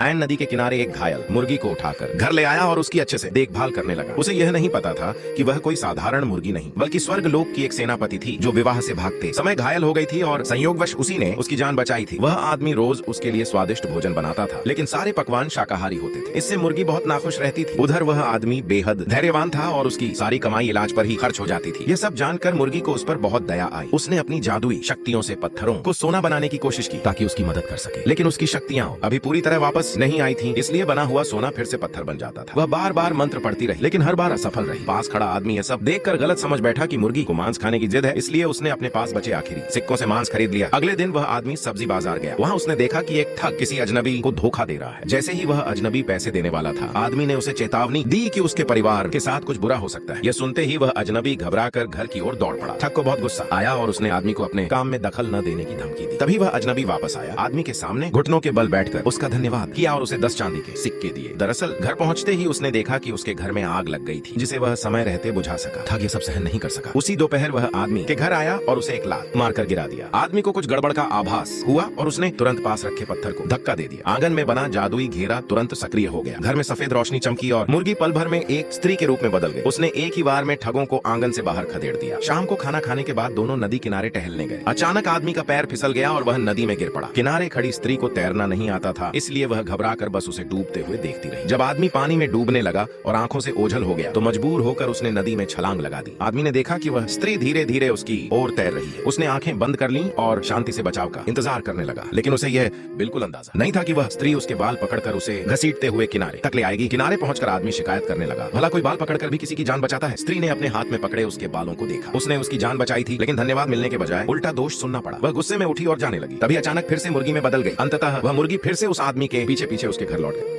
ऐन नदी के किनारे एक घायल मुर्गी को उठाकर घर ले आया और उसकी अच्छे से देखभाल करने लगा। उसे यह नहीं पता था कि वह कोई साधारण मुर्गी नहीं बल्कि स्वर्ग लोक की एक सेनापति थी जो विवाह से भागते समय घायल हो गई थी और संयोगवश उसी ने उसकी जान बचाई थी। वह आदमी रोज उसके लिए स्वादिष्ट भोजन बनाता था, लेकिन सारे पकवान शाकाहारी होते थे। इससे मुर्गी बहुत नाखुश रहती थी। उधर वह आदमी बेहद धैर्यवान था और उसकी सारी कमाई इलाज पर ही खर्च हो जाती थी। यह सब जानकर मुर्गी को उस पर बहुत दया आई। उसने अपनी जादुई शक्तियों से पत्थरों को सोना बनाने की कोशिश की ताकि उसकी मदद कर सके, लेकिन उसकी शक्तियां अभी पूरी तरह वापस नहीं आई थी, इसलिए बना हुआ सोना फिर से पत्थर बन जाता था। वह बार बार मंत्र पढ़ती रही, लेकिन हर बार असफल रही। पास खड़ा आदमी यह सब देखकर गलत समझ बैठा कि मुर्गी को मांस खाने की जिद है, इसलिए उसने अपने पास बचे आखिरी सिक्कों से मांस खरीद लिया। अगले दिन वह आदमी सब्जी बाजार गया। वहाँ उसने देखा कि एक ठग किसी अजनबी को धोखा दे रहा है। जैसे ही वह अजनबी पैसे देने वाला था, आदमी ने उसे चेतावनी दी कि उसके परिवार के साथ कुछ बुरा हो सकता है। यह सुनते ही वह अजनबी घबराकर घर की ओर दौड़ पड़ा। ठग को बहुत गुस्सा आया और उसने आदमी को अपने काम में दखल न देने की धमकी दी। तभी वह अजनबी वापस आया, आदमी के सामने घुटनों के बल बैठकर उसका धन्यवाद किया और उसे 10 चांदी के सिक्के दिए। दरअसल घर पहुंचते ही उसने देखा कि उसके घर में आग लग गई थी, जिसे वह समय रहते बुझा सका। ठग ये सब सहन नहीं कर सका। उसी दोपहर वह आदमी के घर आया और उसे एक लात मारकर गिरा दिया। आदमी को कुछ गड़बड़ का आभास हुआ और उसने तुरंत पास रखे पत्थर को धक्का दे दिया। आंगन में बना जादुई घेरा तुरंत सक्रिय हो गया। घर में सफेद रोशनी चमकी और मुर्गी पल भर में एक स्त्री के रूप में बदल गई। उसने एक ही बार में ठगों को आंगन से बाहर खदेड़ दिया। शाम को खाना खाने के बाद दोनों नदी किनारे टहलने गए। अचानक आदमी का पैर फिसल गया और वह नदी में गिर पड़ा। किनारे खड़ी स्त्री को तैरना नहीं आता था, इसलिए वह घबराकर बस उसे डूबते हुए देखती रही। जब आदमी पानी में डूबने लगा और आंखों से ओझल हो गया तो मजबूर होकर उसने नदी में छलांग लगा दी। आदमी ने देखा कि वह स्त्री धीरे धीरे उसकी ओर तैर रही है। उसने आंखें बंद कर लीं और शांति से बचाव का इंतजार करने लगा, लेकिन उसे यह बिल्कुल अंदाजा नहीं था कि वह स्त्री उसके बाल पकड़कर उसे घसीटते हुए किनारे तक ले आएगी। किनारे पहुंचकर आदमी शिकायत करने लगा, भला कोई बाल पकड़कर भी किसी की जान बचाता है? स्त्री ने अपने हाथ में पकड़े उसके बालों को देखा। उसने उसकी जान बचाई थी, लेकिन धन्यवाद मिलने के बजाय उल्टा दोष सुनना पड़ा। वह गुस्से में उठी और जाने लगी। तभी अचानक फिर से मुर्गी में बदल गई। अंततः वह मुर्गी फिर से उस आदमी के पीछे पीछे उसके घर लौट गई।